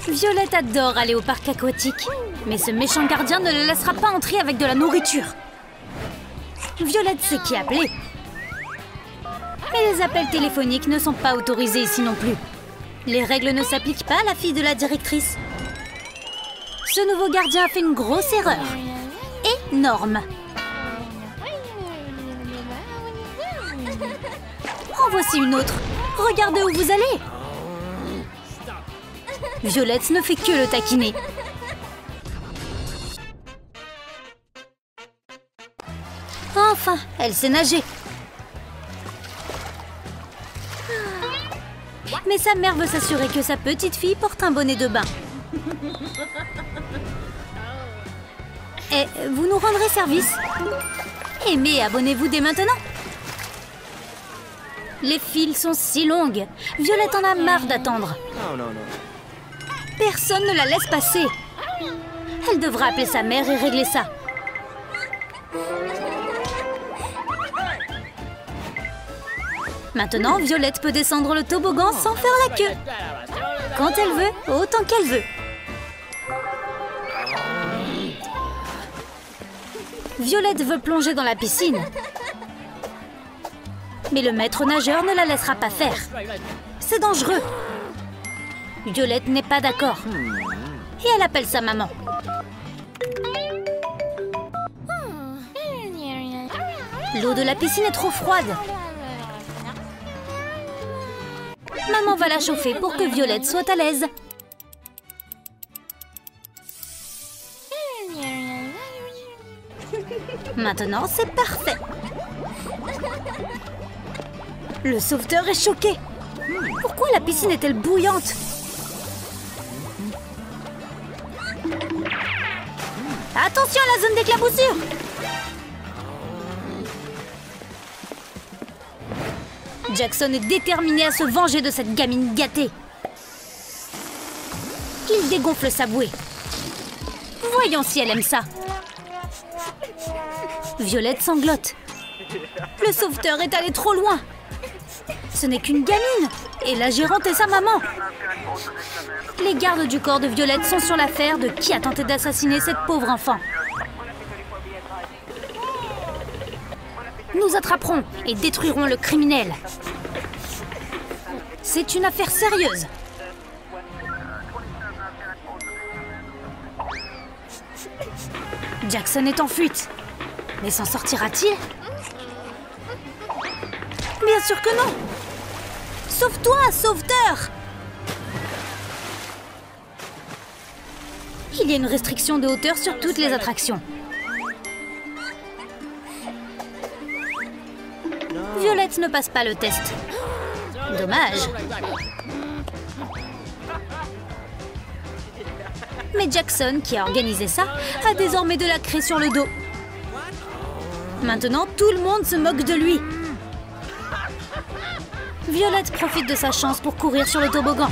Violette adore aller au parc aquatique, mais ce méchant gardien ne la laissera pas entrer avec de la nourriture. Violette sait qui appeler. Mais les appels téléphoniques ne sont pas autorisés ici non plus. Les règles ne s'appliquent pas à la fille de la directrice. Ce nouveau gardien a fait une grosse erreur. Énorme. En voici une autre. Regardez où vous allez. Violette ne fait que le taquiner. Enfin, elle sait nager. Mais sa mère veut s'assurer que sa petite fille porte un bonnet de bain. Et vous nous rendrez service? Mais abonnez-vous dès maintenant. Les files sont si longues. Violette en a marre d'attendre. Personne ne la laisse passer. Elle devra appeler sa mère et régler ça. Maintenant, Violette peut descendre le toboggan sans faire la queue. Quand elle veut, autant qu'elle veut. Violette veut plonger dans la piscine. Mais le maître nageur ne la laissera pas faire. C'est dangereux. Violette n'est pas d'accord. Et elle appelle sa maman. L'eau de la piscine est trop froide. Maman va la chauffer pour que Violette soit à l'aise. Maintenant, c'est parfait. Le sauveteur est choqué. Pourquoi la piscine est-elle bouillante? Attention à la zone d'éclaboussure! Jackson est déterminé à se venger de cette gamine gâtée. Il dégonfle sa bouée. Voyons si elle aime ça. Violette sanglote. Le sauveteur est allé trop loin. Ce n'est qu'une gamine. Et la gérante est sa maman. Les gardes du corps de Violette sont sur l'affaire de qui a tenté d'assassiner cette pauvre enfant. Nous attraperons et détruirons le criminel. C'est une affaire sérieuse. Jackson est en fuite. Mais s'en sortira-t-il? Bien sûr que non. Sauve-toi, sauveteur! Il y a une restriction de hauteur sur toutes les attractions. Violette ne passe pas le test. Dommage. Mais Jackson, qui a organisé ça, a désormais de la craie sur le dos. Maintenant, tout le monde se moque de lui. Violette profite de sa chance pour courir sur le toboggan.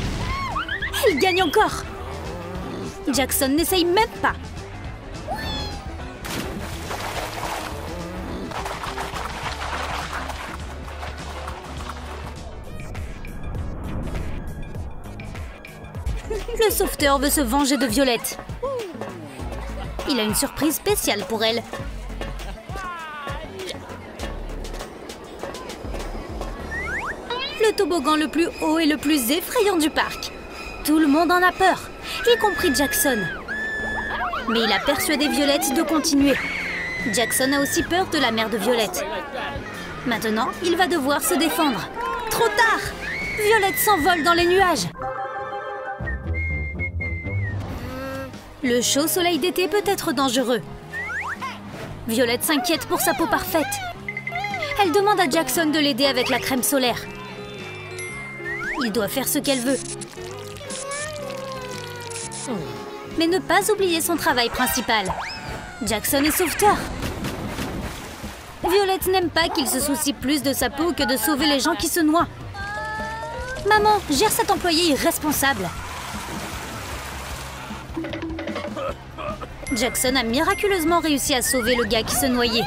Elle gagne encore. Jackson n'essaye même pas. Le sauveteur veut se venger de Violette. Il a une surprise spéciale pour elle. Le toboggan le plus haut et le plus effrayant du parc. Tout le monde en a peur, y compris Jackson. Mais il a persuadé Violette de continuer. Jackson a aussi peur de la mère de Violette. Maintenant, il va devoir se défendre. Trop tard! Violette s'envole dans les nuages. Le chaud soleil d'été peut être dangereux. Violette s'inquiète pour sa peau parfaite. Elle demande à Jackson de l'aider avec la crème solaire. Il doit faire ce qu'elle veut. Mais ne pas oublier son travail principal. Jackson est sauveteur. Violette n'aime pas qu'il se soucie plus de sa peau que de sauver les gens qui se noient. Maman, gère cet employé irresponsable. Jackson a miraculeusement réussi à sauver le gars qui se noyait.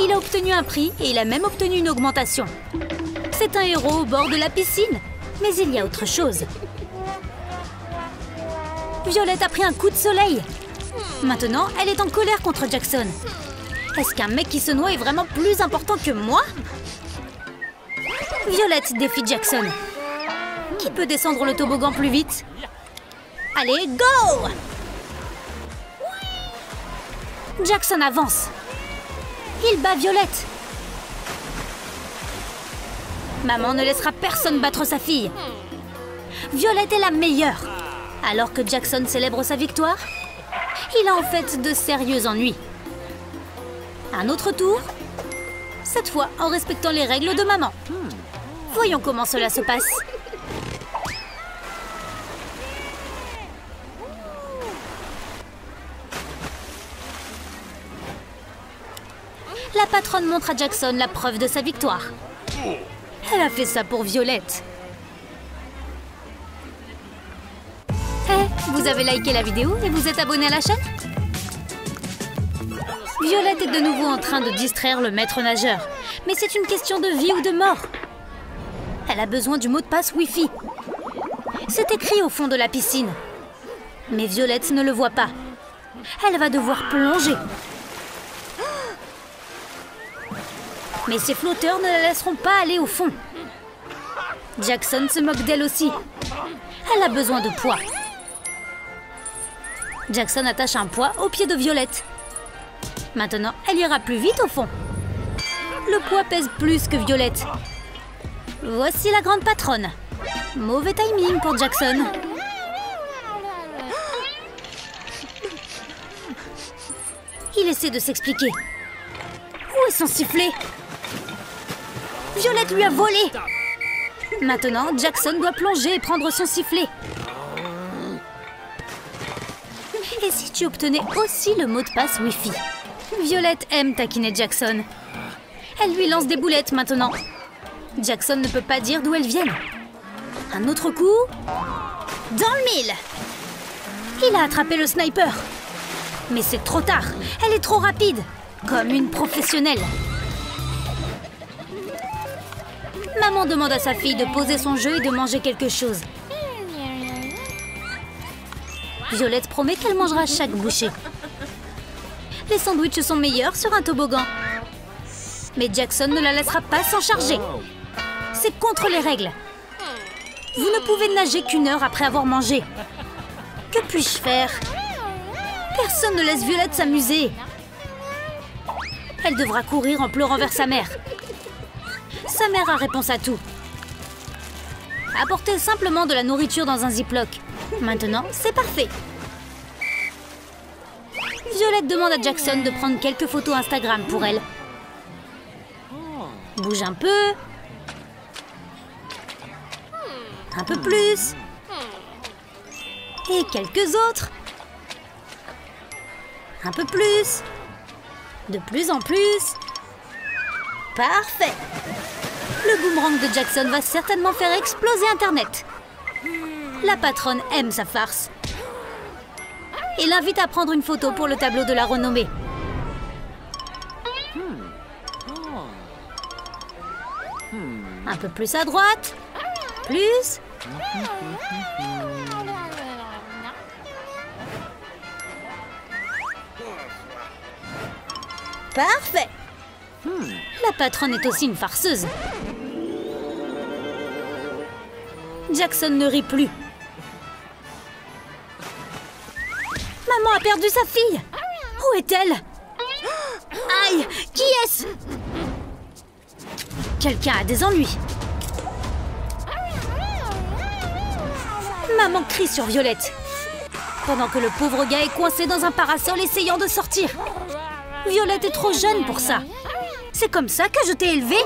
Il a obtenu un prix et il a même obtenu une augmentation. C'est un héros au bord de la piscine. Mais il y a autre chose. Violette a pris un coup de soleil. Maintenant, elle est en colère contre Jackson. Est-ce qu'un mec qui se noie est vraiment plus important que moi? Violette défie Jackson. Qui peut descendre le toboggan plus vite? Allez, go! Jackson avance. Il bat Violette. Maman ne laissera personne battre sa fille. Violette est la meilleure. Alors que Jackson célèbre sa victoire, il a en fait de sérieux ennuis. Un autre tour, cette fois en respectant les règles de maman. Voyons comment cela se passe. La patronne montre à Jackson la preuve de sa victoire. Elle a fait ça pour Violette. Vous avez liké la vidéo et vous êtes abonné à la chaîne? Violette est de nouveau en train de distraire le maître nageur. Mais c'est une question de vie ou de mort. Elle a besoin du mot de passe Wi-Fi. C'est écrit au fond de la piscine. Mais Violette ne le voit pas. Elle va devoir plonger. Mais ces flotteurs ne la laisseront pas aller au fond. Jackson se moque d'elle aussi. Elle a besoin de poids. Jackson attache un poids au pied de Violette. Maintenant, elle ira plus vite au fond. Le poids pèse plus que Violette. Voici la grande patronne. Mauvais timing pour Jackson. Il essaie de s'expliquer. Où est son sifflet? Violette lui a volé. Maintenant, Jackson doit plonger et prendre son sifflet. Et si tu obtenais aussi le mot de passe Wi-Fi? Violette aime taquiner Jackson. Elle lui lance des boulettes maintenant. Jackson ne peut pas dire d'où elles viennent. Un autre coup. Dans le mille. Il a attrapé le sniper. Mais c'est trop tard. Elle est trop rapide. Comme une professionnelle. Maman demande à sa fille de poser son jeu et de manger quelque chose. Violette promet qu'elle mangera chaque bouchée. Les sandwichs sont meilleurs sur un toboggan. Mais Jackson ne la laissera pas s'en charger. C'est contre les règles. Vous ne pouvez nager qu'1 heure après avoir mangé. Que puis-je faire? Personne ne laisse Violette s'amuser. Elle devra courir en pleurant vers sa mère. Sa mère a réponse à tout. Apportez simplement de la nourriture dans un ziploc. Maintenant, c'est parfait. Violette demande à Jackson de prendre quelques photos Instagram pour elle. Bouge un peu. Un peu plus. Et quelques autres. Un peu plus. De plus en plus. Parfait. Le boomerang de Jackson va certainement faire exploser Internet. La patronne aime sa farce. Et l'invite à prendre une photo pour le tableau de la renommée. Un peu plus à droite. Plus. Parfait. La patronne est aussi une farceuse. Jackson ne rit plus. Maman a perdu sa fille. Où est-elle? Aïe, qui est-ce? Quelqu'un a des ennuis. Maman crie sur Violette. Pendant que le pauvre gars est coincé dans un parasol essayant de sortir. Violette est trop jeune pour ça. C'est comme ça que je t'ai élevée?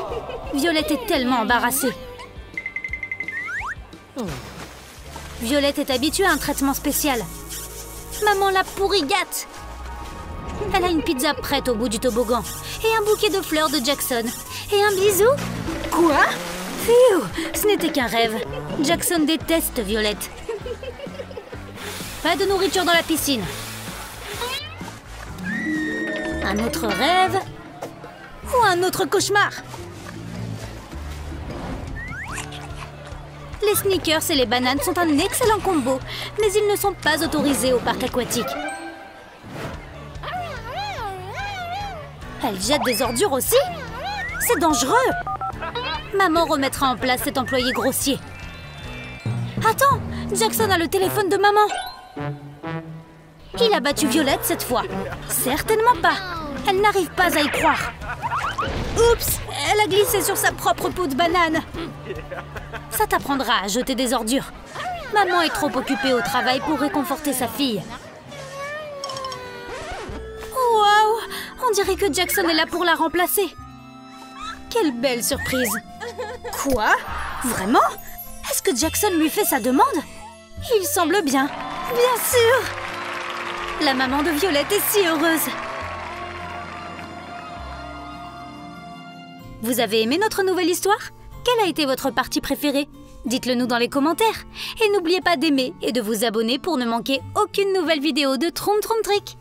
Violette est tellement embarrassée. Violette est habituée à un traitement spécial. Maman la pourri gâte. Elle a une pizza prête au bout du toboggan. Et un bouquet de fleurs de Jackson. Et un bisou. Quoi? Phew, ce n'était qu'un rêve. Jackson déteste Violette. Pas de nourriture dans la piscine. Un autre rêve. Ou un autre cauchemar. Les sneakers et les bananes sont un excellent combo, mais ils ne sont pas autorisés au parc aquatique. Elle jette des ordures aussi? C'est dangereux! Maman remettra en place cet employé grossier. Attends, Jackson a le téléphone de maman. Il a battu Violette cette fois. Certainement pas. Elle n'arrive pas à y croire. Oups, elle a glissé sur sa propre peau de banane. Ça t'apprendra à jeter des ordures. Maman est trop occupée au travail pour réconforter sa fille. Waouh, on dirait que Jackson est là pour la remplacer. Quelle belle surprise. Quoi? Vraiment? Est-ce que Jackson lui fait sa demande? Il semble bien. Bien sûr! La maman de Violette est si heureuse. Vous avez aimé notre nouvelle histoire? Quelle a été votre partie préférée? Dites-le nous dans les commentaires. Et n'oubliez pas d'aimer et de vous abonner pour ne manquer aucune nouvelle vidéo de Troum Troum Trick.